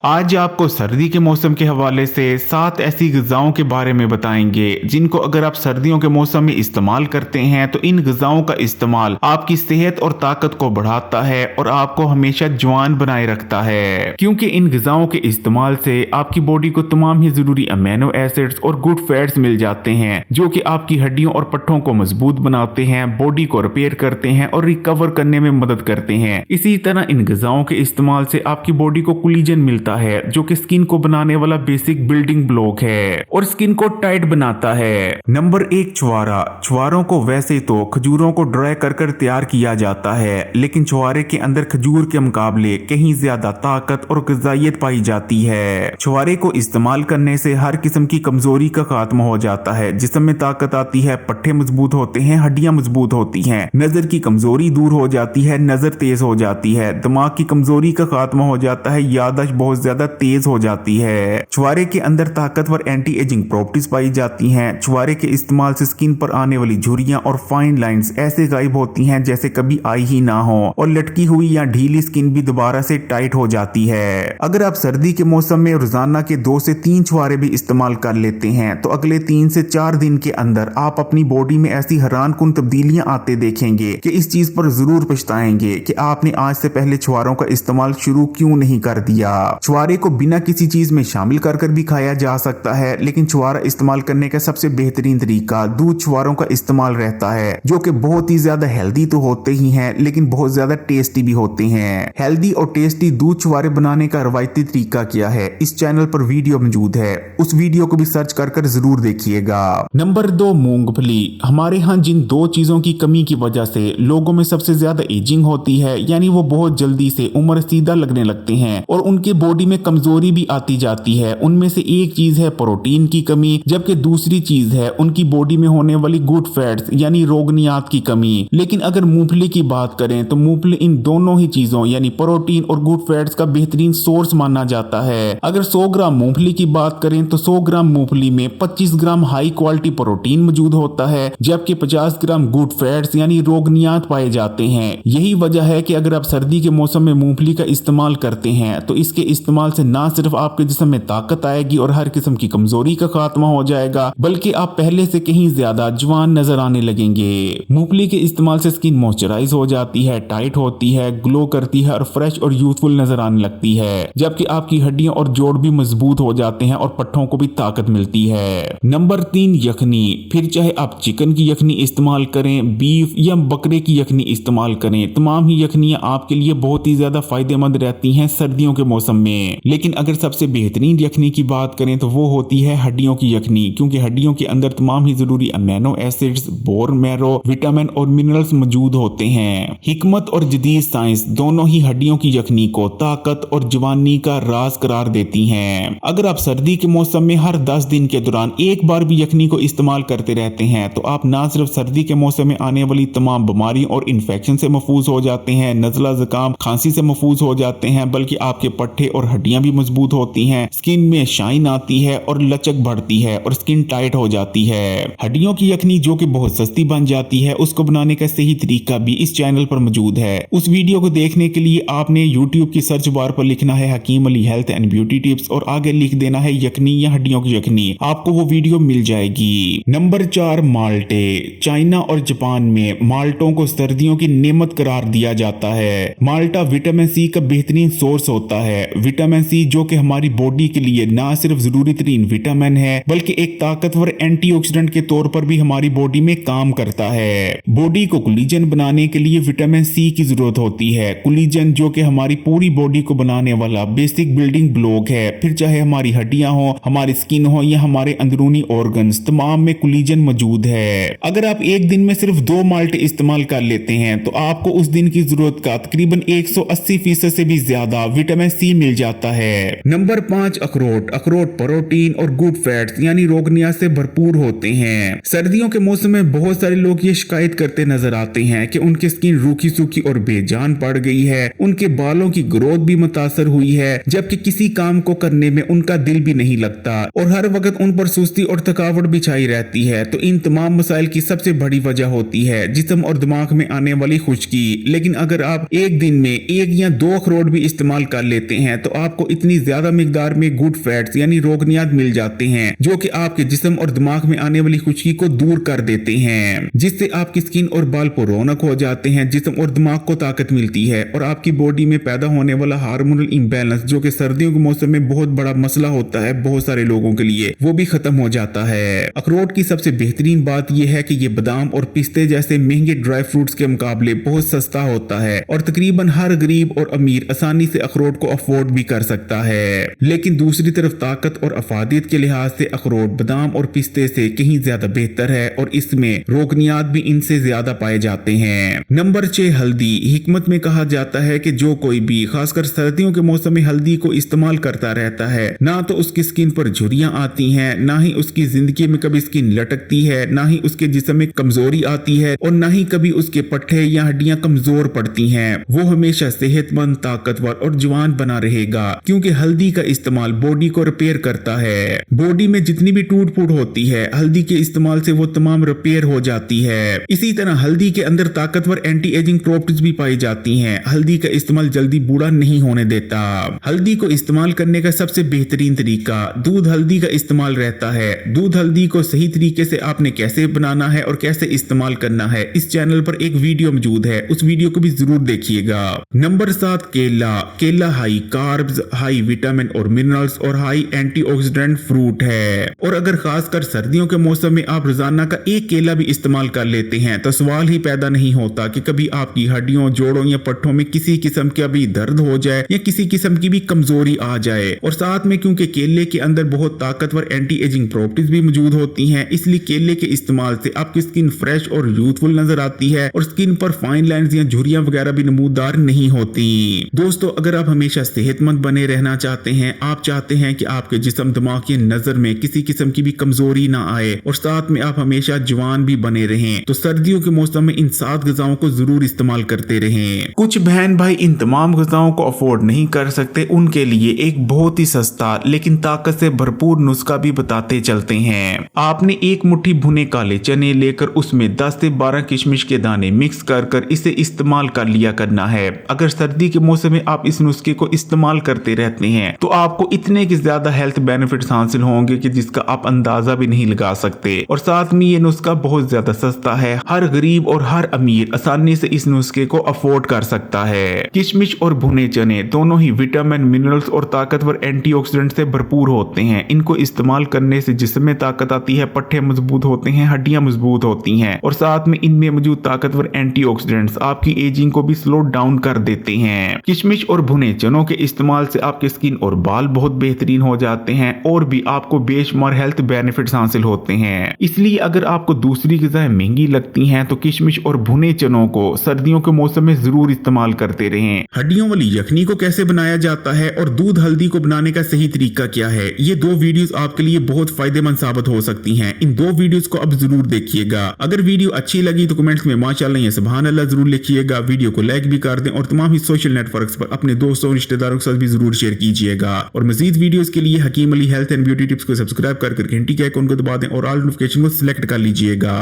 आज आपको सर्दी के मौसम के हवाले से 7 ऐसी ग़िज़ाओं के बारे में बताएंगे जिनको अगर आप सर्दियों के मौसम में इस्तेमाल करते हैं तो इन ग़िज़ाओं का इस्तेमाल आपकी सेहत और ताकत को बढ़ाता है और आपको हमेशा जवान बनाए रखता है, क्योंकि इन ग़िज़ाओं के इस्तेमाल से आपकी बॉडी को तमाम ही ज़रूरी अमीनो एसिड्स और गुड फैट्स मिल जाते हैं जो कि आपकी हड्डियों और पट्टों को मजबूत बनाते हैं, बॉडी को रिपेयर करते हैं और रिकवर करने में मदद करते हैं। इसी तरह इन ग़िज़ाओं के इस्तेमाल से आपकी बॉडी को कोलेजन मिलता है जो कि स्किन को बनाने वाला बेसिक बिल्डिंग ब्लॉक है और स्किन को टाइट बनाता है। नंबर 1, छुआरा। छुआरों को वैसे तो खजूरों को ड्राई कर तैयार किया जाता है, लेकिन छुआरे के अंदर खजूर के मुकाबले कहीं ज्यादा ताकत और ग़िज़ाइयत पाई जाती है। छुआरे को इस्तेमाल करने से हर किस्म की कमजोरी का खात्मा हो जाता है, जिस्म में ताकत आती है, पट्टे मजबूत होते हैं, हड्डियां मजबूत होती हैं, नजर की कमजोरी दूर हो जाती है, नजर तेज हो जाती है, दिमाग की कमजोरी का खात्मा हो जाता है, याददाश्त बहुत ज्यादा तेज हो जाती है। छुआरे के अंदर ताकतवर एंटी एजिंग प्रॉपर्टीज पाई जाती हैं। छुआरे के इस्तेमाल से स्किन पर आने वाली झुर्रियां और फाइन लाइंस ऐसे गायब होती हैं जैसे कभी आई ही ना हो, और लटकी हुई या ढीली स्किन भी दोबारा से टाइट हो जाती है। अगर आप सर्दी के मौसम में रोजाना के 2 से 3 छुआरे भी इस्तेमाल कर लेते हैं तो अगले 3 से 4 दिन के अंदर आप अपनी बॉडी में ऐसी हैरानकुन तब्दीलियां आते देखेंगे कि इस चीज पर जरूर पछताएंगे कि आपने आज से पहले छुआरों का इस्तेमाल शुरू क्यों नहीं कर दिया। छुआरे को बिना किसी चीज में शामिल कर भी खाया जा सकता है, लेकिन छुआरा इस्तेमाल करने का सबसे बेहतरीन तरीका दूध छुआरों का इस्तेमाल रहता है, जो कि बहुत ही ज्यादा हेल्दी तो होते ही हैं लेकिन बहुत ज्यादा टेस्टी भी होते हैं। हेल्दी और टेस्टी दूध छुआरे बनाने का रवायती तरीका क्या है, इस चैनल पर वीडियो मौजूद है, उस वीडियो को भी सर्च कर जरूर देखिएगा। नंबर 2, मूंगफली। हमारे यहाँ जिन 2 चीजों की कमी की वजह से लोगों में सबसे ज्यादा एजिंग होती है, यानी वो बहुत जल्दी से उम्र सीधा लगने लगते हैं और उनके बॉडी में कमजोरी भी आती जाती है, उनमें से एक चीज है प्रोटीन की कमी, जबकि दूसरी चीज है उनकी बॉडी में होने वाली गुड फैट्स यानी रोगनियात की कमी। लेकिन अगर मूंगफली की बात करें तो मूंगफली इन दोनों ही चीजों यानी प्रोटीन और गुड फैट्स का बेहतरीन सोर्स माना जाता है। अगर 100 ग्राम मूंगफली की बात करें तो 100 ग्राम मूंगफली में 25 ग्राम हाई क्वालिटी प्रोटीन मौजूद होता है, जबकि 50 ग्राम गुड फैट्स यानी रोगनियात पाए जाते हैं। यही वजह है कि अगर आप सर्दी के मौसम में मूंगफली का इस्तेमाल करते हैं तो इसके इस्तेमाल से ना सिर्फ आपके जिस्म में ताकत आएगी और हर किस्म की कमजोरी का खात्मा हो जाएगा, बल्कि आप पहले से कहीं ज्यादा जवान नजर आने लगेंगे। मूंगफली के इस्तेमाल से स्किन मॉइस्चराइज हो जाती है, टाइट होती है, ग्लो करती है और फ्रेश और यूथफुल नजर आने लगती है, जबकि आपकी हड्डियां और जोड़ भी मजबूत हो जाते हैं और पट्टों को भी ताकत मिलती है। नंबर 3, यखनी। फिर चाहे आप चिकन की यखनी इस्तेमाल करें, बीफ या बकरे की यखनी इस्तेमाल करें, तमाम ही यखनियां आपके लिए बहुत ही ज्यादा फायदेमंद रहती हैं सर्दियों के मौसम में। लेकिन अगर सबसे बेहतरीन यखनी की बात करें तो वो होती है हड्डियों की यखनी, क्योंकि हड्डियों के अंदर तमाम ही जरूरी amino acids, bone marrow, vitamin और मिनरल्स मौजूद होते हैं। हिकमत और जदीद साइंस दोनों ही हड्डियों की यखनी को ताकत और जवानी का राज करार देती हैं। अगर आप सर्दी के मौसम में हर 10 दिन के दौरान एक बार भी यखनी को इस्तेमाल करते रहते हैं तो आप ना सिर्फ सर्दी के मौसम में आने वाली तमाम बीमारियों और इन्फेक्शन से महफूज हो जाते हैं, नज़ला, जुकाम, खांसी से महफूज हो जाते हैं, बल्कि आपके पट्टे और हड्डियां भी मजबूत होती हैं, स्किन में शाइन आती है और लचक बढ़ती है और स्किन टाइट हो जाती है। हड्डियों की यखनी जो कि बहुत सस्ती बन जाती है, उसको बनाने का सही तरीका भी इस चैनल पर मौजूद है। उस वीडियो को देखने के लिए आपने YouTube की सर्च बार पर लिखना है Hakeem Ali health and beauty tips और आगे लिख देना है यखनी या हड्डियों की यखनी, आपको वो वीडियो मिल जाएगी। नंबर 4, माल्टे। चाइना और जापान में माल्टों को सर्दियों की नेमत करार दिया जाता है। माल्टा विटामिन सी का बेहतरीन सोर्स होता है। विटामिन सी जो कि हमारी बॉडी के लिए ना सिर्फ जरूरी तरीन विटामिन है, बल्कि एक ताकतवर एंटीऑक्सीडेंट के तौर पर भी हमारी बॉडी में काम करता है। बॉडी को कोलेजन बनाने के लिए विटामिन सी की जरूरत होती है। कोलेजन जो कि हमारी पूरी बॉडी को बनाने वाला बेसिक बिल्डिंग ब्लॉक है, फिर चाहे हमारी हड्डियां हो, हमारी स्किन हो या हमारे अंदरूनी ऑर्गन्स, तमाम में कोलेजन मौजूद है। अगर आप एक दिन में सिर्फ 2 माल्टे इस्तेमाल कर लेते हैं तो आपको उस दिन की जरूरत का तकरीबन 180% से भी ज्यादा विटामिन सी मिल जाता है। नंबर 5, अखरोट। अखरोट प्रोटीन और गुड फैट्स यानी रोगनियात से भरपूर होते हैं। सर्दियों के मौसम में बहुत सारे लोग ये शिकायत करते नजर आते हैं कि उनकी स्किन रूखी सूखी और बेजान पड़ गई है, उनके बालों की ग्रोथ भी मुतासर हुई है, जबकि किसी काम को करने में उनका दिल भी नहीं लगता और हर वक्त उन पर सुस्ती और थकावट भी छाई रहती है। तो इन तमाम मसाइल की सबसे बड़ी वजह होती है जिस्म और दिमाग में आने वाली खुश्की। लेकिन अगर आप एक दिन में 1 या 2 अखरोट भी इस्तेमाल कर लेते हैं तो आपको इतनी ज्यादा मिकदार में गुड फैट्स यानी रोगनियात मिल जाते हैं जो कि आपके जिस्म और दिमाग में आने वाली खुश्की को दूर कर देते हैं, जिससे आपकी स्किन और बाल पर रौनक हो जाते हैं, जिस्म और दिमाग को ताकत मिलती है और आपकी बॉडी में पैदा होने वाला हार्मोनल इम्बैलेंस जो कि सर्दियों के मौसम में बहुत बड़ा मसला होता है बहुत सारे लोगों के लिए, वो भी खत्म हो जाता है। अखरोट की सबसे बेहतरीन बात यह है कि ये बादाम और पिस्ते जैसे महंगे ड्राई फ्रूट्स के मुकाबले बहुत सस्ता होता है और तकरीबन हर गरीब और अमीर आसानी से अखरोट को अफोर्ड भी कर सकता है। लेकिन दूसरी तरफ ताकत और अफादियत के लिहाज से अखरोट बादाम और पिस्ते से कहीं ज्यादा बेहतर है और इसमें रोगनियात भी इनसे ज्यादा पाए जाते हैं। नंबर 6 हल्दी। हिकमत में कहा जाता है कि जो कोई भी खासकर सर्दियों के मौसम में हल्दी को इस्तेमाल करता रहता है ना तो उसकी स्किन पर झुर्रियां आती हैं, ना ही उसकी जिंदगी में कभी स्किन लटकती है, ना ही उसके जिस्म में कमजोरी आती है और ना ही कभी उसके पट्टे या हड्डियां कमजोर पड़ती हैं। वो हमेशा सेहतमंद, ताकतवर और जवान बना रहेगा क्योंकि हल्दी का इस्तेमाल बॉडी को रिपेयर करता है। बॉडी में जितनी भी टूट फूट होती है हल्दी के इस्तेमाल से वो तमाम रिपेयर हो जाती है। इसी तरह हल्दी के अंदर ताकतवर एंटी एजिंग प्रॉपर्टीज भी पाई जाती हैं। हल्दी का इस्तेमाल जल्दी बूढ़ा नहीं होने देता। हल्दी को इस्तेमाल करने का सबसे बेहतरीन तरीका दूध हल्दी का इस्तेमाल रहता है। दूध हल्दी को सही तरीके से आपने कैसे बनाना है और कैसे इस्तेमाल करना है इस चैनल पर एक वीडियो मौजूद है, उस वीडियो को भी जरूर देखिएगा। नंबर 7 केला। केला हाई कार्ब्स, हाई विटामिन और मिनरल्स और हाई एंटीऑक्सीडेंट फ्रूट है और अगर खासकर सर्दियों के मौसम में आप रोजाना का एक केला भी इस्तेमाल कर लेते हैं तो सवाल ही पैदा नहीं होता कि कभी आपकी हड्डियों, जोड़ों या पट्टों में किसी किस्म का भी दर्द हो जाए या किसी किस्म की भी कमजोरी आ जाए। और साथ में क्योंकि केले के अंदर बहुत ताकतवर एंटी एजिंग प्रॉपर्टीज भी मौजूद होती हैं, इसलिए केले के इस्तेमाल से आपकी स्किन फ्रेश और यूथफुल नजर आती है और स्किन पर फाइन लाइंस या झुर्रियां वगैरह भी नमूदार नहीं होती। दोस्तों, अगर आप हमेशा सेहतमंद बने रहना चाहते हैं, आप चाहते हैं कि आपके जिस्म, दिमाग की नजर में किसी किस्म की भी कमजोरी ना आए और साथ में आप हमेशा जवान भी बने रहें, तो सर्दियों के मौसम में इन 7 ग़िज़ाओं को जरूर इस्तेमाल करते रहें। कुछ बहन भाई इन तमाम ग़िज़ाओं को अफोर्ड नहीं कर सकते, उनके लिए एक बहुत ही सस्ता लेकिन ताकत से भरपूर नुस्खा भी बताते चलते हैं। आपने एक मुट्ठी भुने काले चने लेकर उसमें 10 से 12 किशमिश के दाने मिक्स कर इसे इस्तेमाल कर लिया करना है। अगर सर्दी के मौसम में आप इस नुस्खे को इस्तेमाल करते रहते हैं तो आपको इतने की ज्यादा हेल्थ बेनिफिट्स हासिल होंगे कि जिसका आप अंदाजा भी नहीं लगा सकते। और साथ में ये नुस्खा बहुत ज्यादा सस्ता है, हर गरीब और हर अमीर आसानी से इस नुस्खे को अफोर्ड कर सकता है। किशमिश और भुने चने दोनों ही विटामिन, मिनरल्स और ताकतवर एंटीऑक्सीडेंट से भरपूर होते हैं। इनको इस्तेमाल करने से जिस्म में ताकत आती है, पट्टे मजबूत होते हैं, हड्डियां मजबूत होती हैं और साथ में इनमें मौजूद ताकतवर एंटीऑक्सीडेंट्स आपकी एजिंग को भी स्लो डाउन कर देते हैं। किशमिश और भुने चनों के इस्तेमाल से आपके स्किन और बाल बहुत बेहतरीन हो जाते हैं और भी आपको बेशुमार हेल्थ बेनिफिट्स हासिल होते हैं। इसलिए अगर आपको दूसरी ग़िज़ाएं महंगी लगती हैं तो किशमिश और भुने चनों को सर्दियों के मौसम में जरूर इस्तेमाल करते रहें। हड्डियों वाली यखनी को कैसे बनाया जाता है और दूध हल्दी को बनाने का सही तरीका क्या है, ये 2 वीडियोस आपके लिए बहुत फायदेमंद साबित हो सकती हैं। इन 2 वीडियोस को अब जरूर देखिएगा। अगर वीडियो अच्छी लगी तो कमेंट्स में माशाअल्लाह या सुभान अल्लाह जरूर लिखिएगा। वीडियो को लाइक भी कर दें और तमाम ही सोशल नेटवर्क्स पर अपने दोस्तों और रिश्तेदारों के साथ भी जरूर शेयर कीजिएगा। और मजीद वीडियोस के लिए Hakeem Ali health and beauty tips को सब्सक्राइब कर घंटी के आइकन को दबा दें और ऑल नोटिफिकेशन को सिलेक्ट कर लीजिएगा।